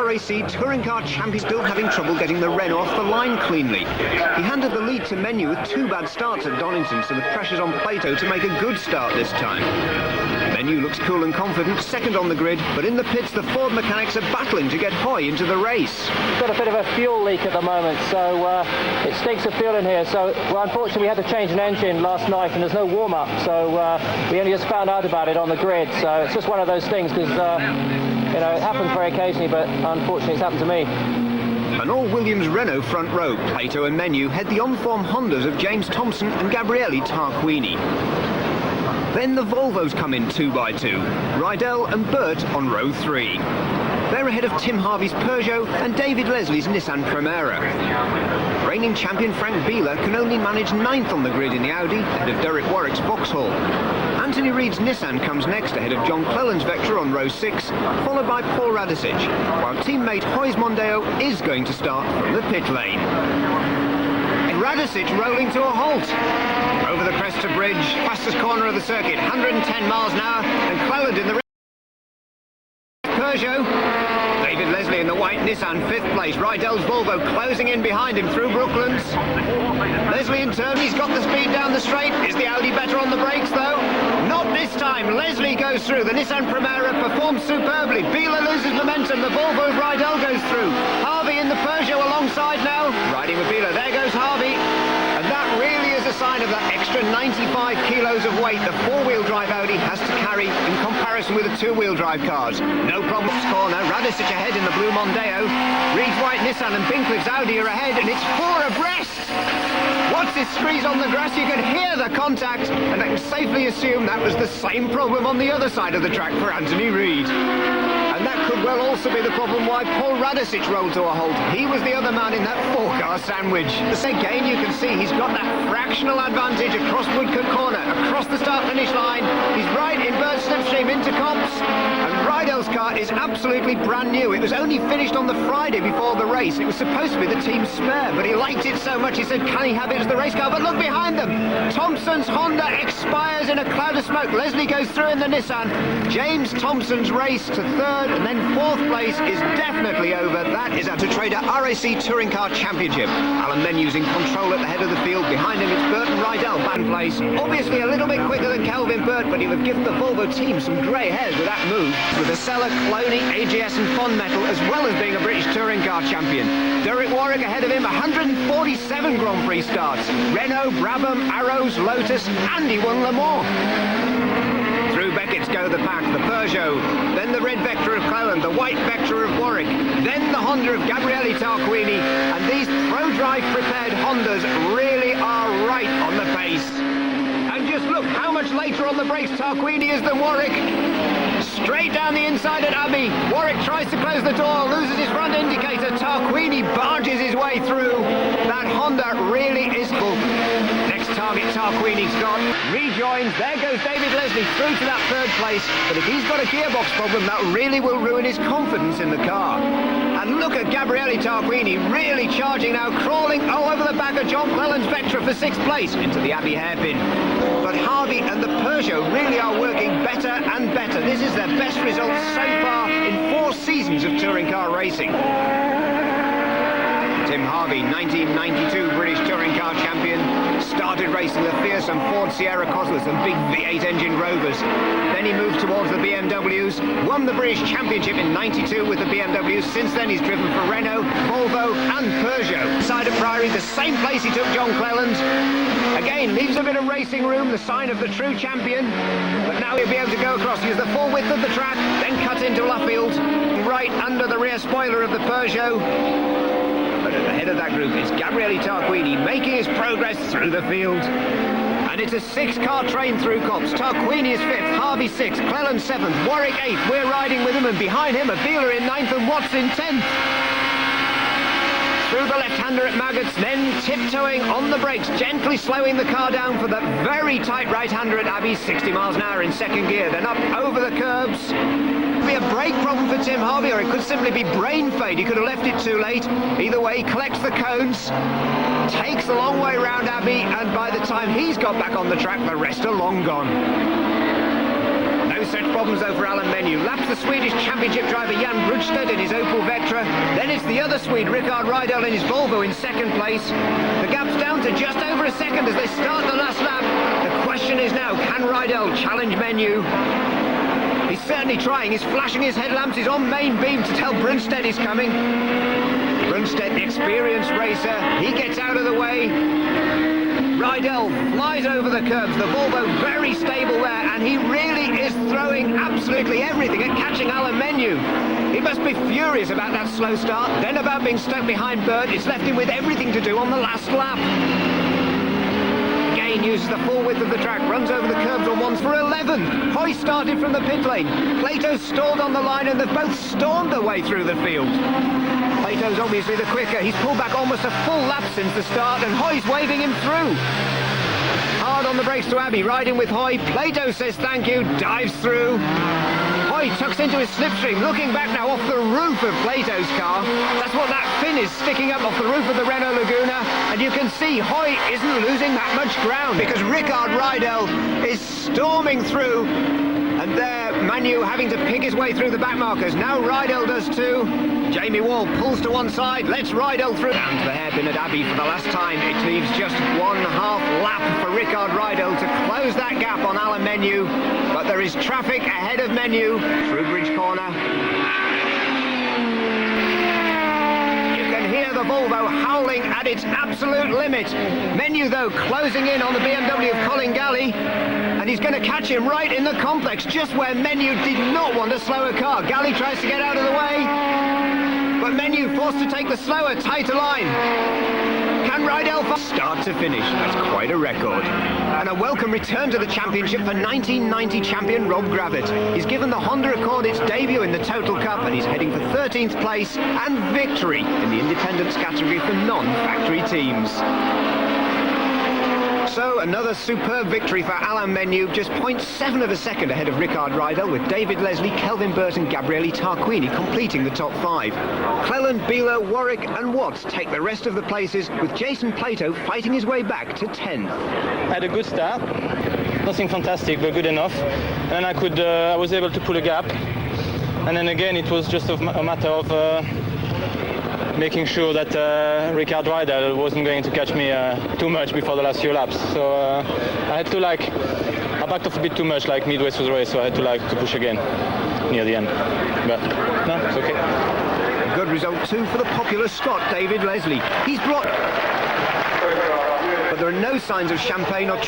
RAC Touring Car Champion still having trouble getting the Renault off the line cleanly. He handed the lead to Menu with 2 bad starts at Donington, so the pressure's on Plato to make a good start this time. Menu looks cool and confident, second on the grid, but in the pits the Ford mechanics are battling to get Hoy into the race. We've got a bit of a fuel leak at the moment, so it stinks of fuel in here. So unfortunately we had to change an engine last night and there's no warm-up, so we only just found out about it on the grid. So it's just one of those things, because you know, it happens very occasionally, but unfortunately it's happened to me. An all-Williams Renault front row, Plato and Menu head the on-form Hondas of James Thompson and Gabriele Tarquini. Then the Volvos come in 2 by 2, Rydell and Burt on row 3. They're ahead of Tim Harvey's Peugeot and David Leslie's Nissan Primera. Reigning champion Frank Bieler can only manage 9th on the grid in the Audi, ahead of Derek Warwick's Vauxhall. Anthony Reid's Nissan comes next, ahead of John Cleland's Vectra on row 6, followed by Paul Radicic, while teammate Hoy's Mondeo is going to start from the pit lane. Radicic rolling to a halt. Over the Cresta Bridge, fastest corner of the circuit, 110 miles an hour, and Cleland in the Peugeot. David Leslie in the white Nissan, 5th place. Rydell's Volvo closing in behind him through Brooklands. Leslie in turn, he's got the speed down the straight. Is the Audi better on the brakes though? Not this time. Leslie goes through. The Nissan Primera performs superbly. Bieler loses momentum. The Volvo of Rydell goes through. Harvey in the Peugeot alongside now. Riding with Bieler. There goes Harvey. And that really is a sign of that extra 95 kilos of weight the 4-wheel drive Audi has to carry in comparison with the 2-wheel drive cars. No problem. Corner. Radicic ahead in the blue Mondeo. Reid's white Nissan and Bincliffe's Audi are ahead, and it's 4 abreast. Once it squeezed on the grass, you could hear the contact, and I can safely assume that was the same problem on the other side of the track for Anthony Reid. And that could well also be the problem why Paul Radicic rolled to a halt. He was the other man in that 4-car sandwich. Again, you can see he's got that fractional advantage across Woodcote Corner, across the start-finish line. He's right in Burt Slipstream into Copse, and Rydell's car is absolutely brand new. It was only finished on the Friday before the race. It was supposed to be the team's spare, but he liked it so much he said, can he have it as the race car? But look behind them. Thompson's Honda expires in a cloud of smoke. Leslie goes through in the Nissan. James Thompson's race to 3rd, and then 4th place is definitely over. That is at a Trader RAC Touring Car Championship. Alan Menu's in control at the head of the field. Behind him it's Burt and Rydell back in place. Obviously a little bit quicker than Kelvin Burt, but he would have given the Volvo team some grey hairs with that move. With a Acela, Cloney, AGS and Fond Metal, as well as being a British Touring Car champion. Derek Warwick ahead of him, 147 Grand Prix starts. Renault, Brabham, Arrows, Lotus, and he won Le Mans. Through Beckett's go the pack, the Peugeot, then the red Vectra of Cleland, the white Vectra of Warwick, then the Honda of Gabriele Tarquini, and these pro-drive prepared Hondas really are right on the pace. And just look how much later on the brakes Tarquini is than Warwick. Straight down the inside at Abbey. Warwick tries to close the door, loses his front indicator. Tarquini barges his way through. That Honda really is full. Next target Tarquini's got. Rejoins. There goes David Leslie through to that 3rd place. But if he's got a gearbox problem, that really will ruin his confidence in the car. And look at Gabriele Tarquini really charging now, crawling all over the back of John Cleland's Vectra for 6th place into the Abbey hairpin. But Harvey and the Peugeot really are working better and better. This is their best result so far in 4 seasons of touring car racing. Tim Harvey, 1992 British Touring Car champion, started racing the fearsome Ford Sierra Cosworths and big V8 engine Rovers. Then he moved towards the BMWs, won the British Championship in 92 with the BMWs. Since then he's driven for Renault, Volvo and Peugeot. Side of Priory, the same place he took John Cleland. Again, leaves a bit of racing room, the sign of the true champion. But now he'll be able to go across, use the full width of the track, then cut into Luffield, right under the rear spoiler of the Peugeot. But at the head of that group is Gabriele Tarquini making his progress through the field. And it's a 6-car train through Copse. Tarquini is 5th, Harvey 6th, Cleland 7th, Warwick 8th. We're riding with him, and behind him a Bieler in 9th and Watts in 10th. Through the left-hander at Maggots, then tiptoeing on the brakes, gently slowing the car down for the very tight right-hander at Abbey, 60 miles an hour in 2nd gear, then up over the curbs. Be a brake problem for Tim Harvey, or it could simply be brain fade. He could have left it too late. Either way, he collects the cones, takes the long way round Abbey, and by the time he's got back on the track, the rest are long gone. No such problems though for Alan Menu. Laps the Swedish Championship driver Jan Brudstedt in his Opel Vectra. Then it's the other Swede, Rickard Rydell, in his Volvo in second place. The gap's down to just over a second as they start the last lap. The question is now, can Rydell challenge Menu? He's certainly trying. He's flashing his headlamps. He's on main beam to tell Brunstedt he's coming. Brunstedt, the experienced racer, he gets out of the way. Rydell flies over the curbs. The Volvo very stable there, and he really is throwing absolutely everything at catching Alan Menu. He must be furious about that slow start, then about being stuck behind Bird. It's left him with everything to do on the last lap. Gain uses the full width of the track, runs over the curbs on ones for 11. Hoy started from the pit lane. Plato stalled on the line, and they've both stormed their way through the field. Plato's obviously the quicker. He's pulled back almost a full lap since the start, and Hoy's waving him through. Hard on the brakes to Abbey, riding with Hoy. Plato says thank you, dives through. Hoy tucks into his slipstream, looking back now off the roof of Plato's car. That's what that fin is sticking up off the roof of the Renault Laguna. And you can see Hoy isn't losing that much ground because Rickard Rydell is storming through. And there, Manu having to pick his way through the back markers. Now Rydell does too. Jamie Wall pulls to one side, lets Rydell through. Down to the hairpin at Abbey for the last time. It leaves just 1/2 lap for Rickard Rydell to close that gap on Alan Menu. But there is traffic ahead of Menu through Bridge Corner. You can hear the Volvo howling at its absolute limit. Menu, though, closing in on the BMW of Colin Galley. And he's going to catch him right in the complex, just where Menu did not want a slower car. Galley tries to get out of the way, but Menu forced to take the slower, tighter line. Can Rydell start to finish? That's quite a record. And a welcome return to the championship for 1990 champion Rob Gravett. He's given the Honda Accord its debut in the Total Cup, and he's heading for 13th place and victory in the independence category for non-factory teams. So another superb victory for Alan Menu, just 0.7 of a second ahead of Rickard Rydell, with David Leslie, Kelvin Burt and Gabriele Tarquini completing the top 5. Cleland, Beeler, Warwick and Watts take the rest of the places, with Jason Plato fighting his way back to 10th. I had a good start, nothing fantastic but good enough, and I was able to pull a gap, and then again it was just a matter of making sure that Rickard Rydell wasn't going to catch me too much before the last few laps. So I had to I backed off a bit too much midway through the race, so I had to push again near the end. But no, it's okay. A good result too for the popular Scot, David Leslie. He's brought... But there are no signs of champagne or...